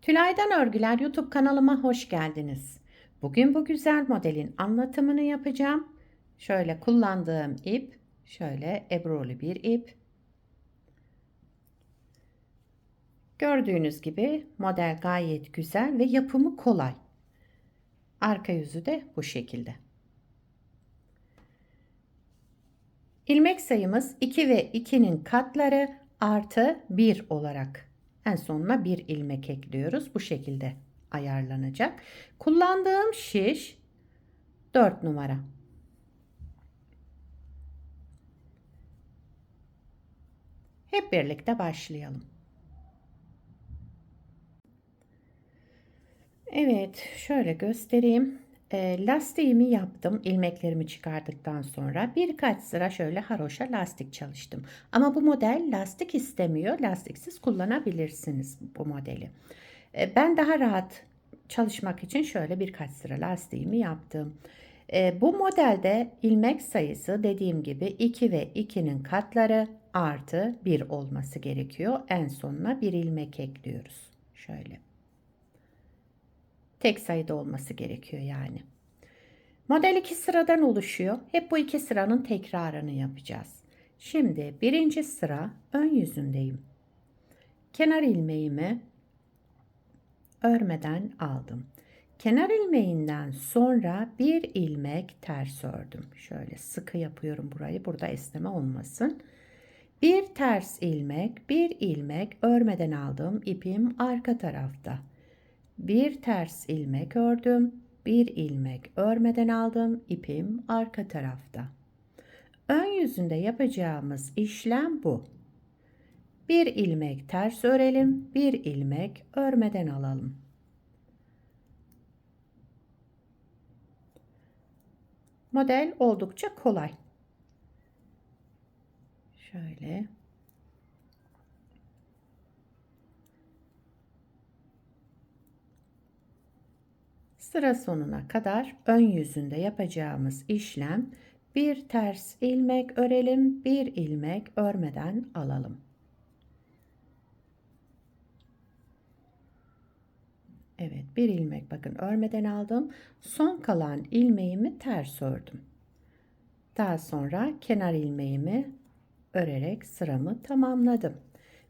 Tülay'dan Örgüler YouTube kanalıma hoş geldiniz. Bugün bu güzel modelin anlatımını yapacağım. Şöyle kullandığım ip, şöyle ebrulu bir ip. Gördüğünüz gibi model gayet güzel ve yapımı kolay. Arka yüzü de bu şekilde. İlmek sayımız 2 ve 2'nin katları artı 1 olarak. En sonuna bir ilmek ekliyoruz. Bu şekilde ayarlanacak. Kullandığım şiş 4 numara. Hep birlikte başlayalım. Evet, şöyle göstereyim. Lastiğimi yaptım ilmeklerimi çıkardıktan sonra birkaç sıra şöyle haroşa lastik çalıştım. Ama bu model lastik istemiyor. Lastiksiz kullanabilirsiniz bu modeli. Ben daha rahat çalışmak için şöyle birkaç sıra lastiğimi yaptım. Bu modelde ilmek sayısı dediğim gibi 2 ve 2'nin katları artı 1 olması gerekiyor. En sonuna bir ilmek ekliyoruz. Şöyle. Tek sayıda olması gerekiyor yani. Model 2 sıradan oluşuyor. Hep bu 2 sıranın tekrarını yapacağız. Şimdi birinci sıra ön yüzündeyim. Kenar ilmeğimi örmeden aldım. Kenar ilmeğinden sonra bir ilmek ters ördüm. Şöyle sıkı yapıyorum burayı. Burada esneme olmasın. Bir ters ilmek, bir ilmek örmeden aldığım ipim arka tarafta. Bir ters ilmek ördüm. Bir ilmek örmeden aldım. İpim arka tarafta. Ön yüzünde yapacağımız işlem bu. Bir ilmek ters örelim. Bir ilmek örmeden alalım. Model oldukça kolay. Şöyle. Sıra sonuna kadar ön yüzünde yapacağımız işlem bir ters ilmek örelim, bir ilmek örmeden alalım. Evet, bir ilmek bakın örmeden aldım. Son kalan ilmeğimi ters ördüm. Daha sonra kenar ilmeğimi örerek sıramı tamamladım.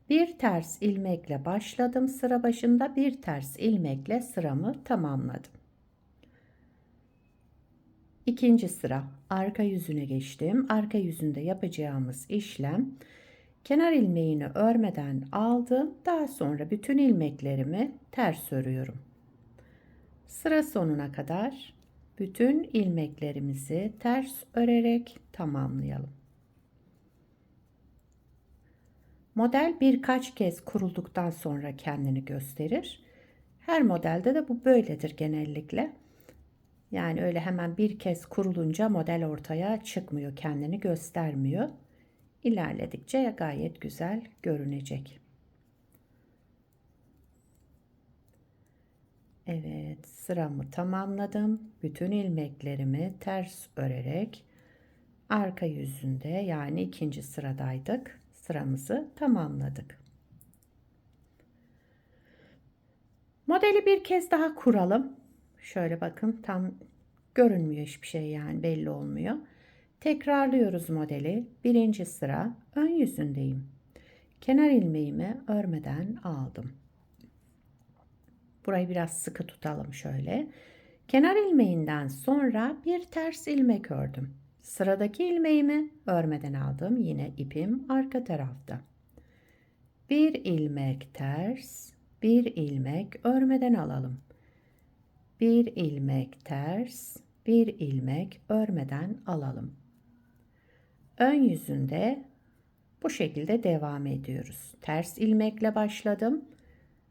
Bir ters ilmekle başladım sıra başında, bir ters ilmekle sıramı tamamladım. İkinci sıra arka yüzüne geçtim. Arka yüzünde yapacağımız işlem kenar ilmeğini örmeden aldım. Daha sonra bütün ilmeklerimi ters örüyorum. Sıra sonuna kadar bütün ilmeklerimizi ters örerek tamamlayalım. Model birkaç kez kurulduktan sonra kendini gösterir. Her modelde de bu böyledir genellikle. Yani öyle hemen bir kez kurulunca model ortaya çıkmıyor, kendini göstermiyor. İlerledikçe gayet güzel görünecek. Evet, sıramı tamamladım. Bütün ilmeklerimi ters örerek arka yüzünde yani ikinci sıradaydık. Sıramızı tamamladık. Modeli bir kez daha kuralım. Şöyle bakın tam görünmüyor hiçbir şey yani belli olmuyor. Tekrarlıyoruz modeli. Birinci sıra ön yüzündeyim. Kenar ilmeğimi örmeden aldım. Burayı biraz sıkı tutalım şöyle. Kenar ilmeğinden sonra bir ters ilmek ördüm. Sıradaki ilmeğimi örmeden aldım. Yine ipim arka tarafta. Bir ilmek ters, bir ilmek örmeden alalım. Bir ilmek ters, bir ilmek örmeden alalım. Ön yüzünde bu şekilde devam ediyoruz. Ters ilmekle başladım.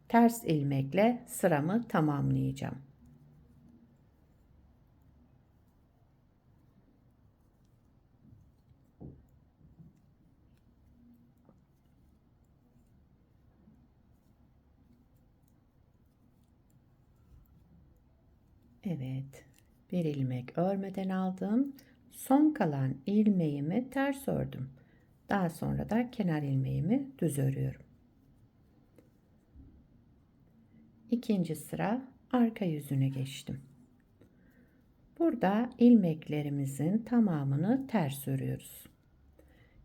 Ters ilmekle sıramı tamamlayacağım. Evet, bir ilmek örmeden aldım. Son kalan ilmeğimi ters ördüm. Daha sonra da kenar ilmeğimi düz örüyorum. İkinci sıra arka yüzüne geçtim. Burada ilmeklerimizin tamamını ters örüyoruz.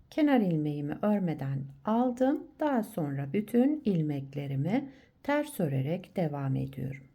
Kenar ilmeğimi örmeden aldım. Daha sonra bütün ilmeklerimi ters örerek devam ediyorum.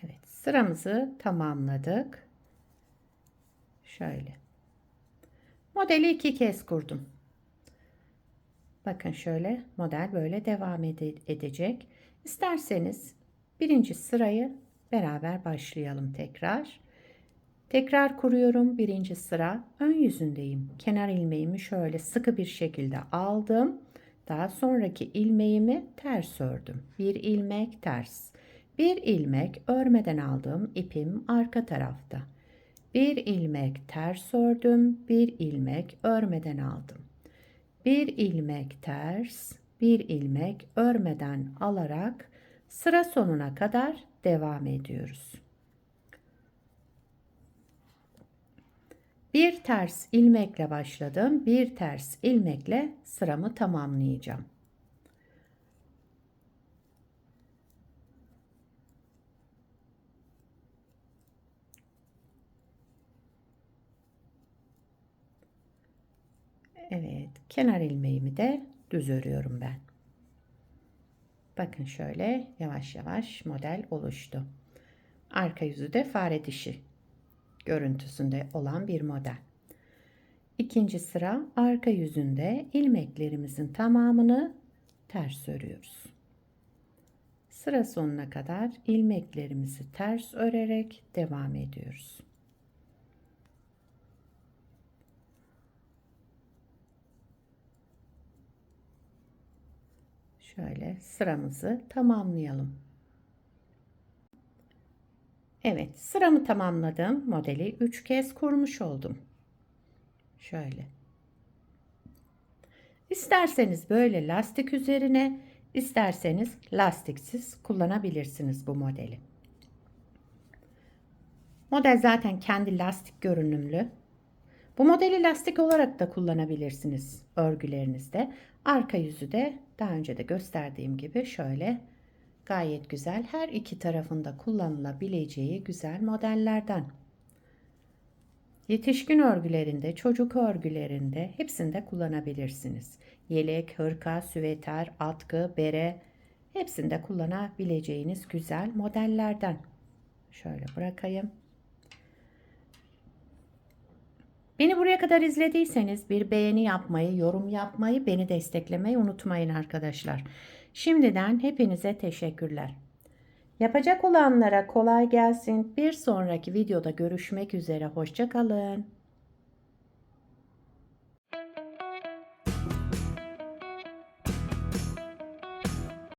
Evet, sıramızı tamamladık. Şöyle. Modeli 2 kez kurdum. Bakın şöyle model böyle devam edecek. İsterseniz birinci sırayı beraber başlayalım tekrar. Tekrar kuruyorum. Birinci sıra ön yüzündeyim. Kenar ilmeğimi şöyle sıkı bir şekilde aldım. Daha sonraki ilmeğimi ters ördüm. Bir ilmek ters. Bir ilmek örmeden aldığım ipim arka tarafta. Bir ilmek ters ördüm. Bir ilmek örmeden aldım. Bir ilmek ters, bir ilmek örmeden alarak sıra sonuna kadar devam ediyoruz. Bir ters ilmekle başladım. Bir ters ilmekle sıramı tamamlayacağım. Evet, kenar ilmeğimi de düz örüyorum ben. Bakın şöyle yavaş yavaş model oluştu. Arka yüzü de fare dişi görüntüsünde olan bir model. İkinci sıra arka yüzünde ilmeklerimizin tamamını ters örüyoruz. Sıra sonuna kadar ilmeklerimizi ters örerek devam ediyoruz. Şöyle sıramızı tamamlayalım. Evet, sıramı tamamladım. Modeli 3 kez kurmuş oldum. Şöyle. İsterseniz böyle lastik üzerine, isterseniz lastiksiz kullanabilirsiniz bu modeli. Model zaten kendi lastik görünümlü. Bu modeli lastik olarak da kullanabilirsiniz örgülerinizde. Arka yüzü de daha önce de gösterdiğim gibi şöyle gayet güzel, her iki tarafında kullanılabileceği güzel modellerden. Yetişkin örgülerinde, çocuk örgülerinde hepsinde kullanabilirsiniz. Yelek, hırka, süveter, atkı, bere hepsinde kullanabileceğiniz güzel modellerden. Şöyle bırakayım. Beni buraya kadar izlediyseniz bir beğeni yapmayı, yorum yapmayı, beni desteklemeyi unutmayın arkadaşlar. Şimdiden hepinize teşekkürler. Yapacak olanlara kolay gelsin. Bir sonraki videoda görüşmek üzere. Hoşça kalın.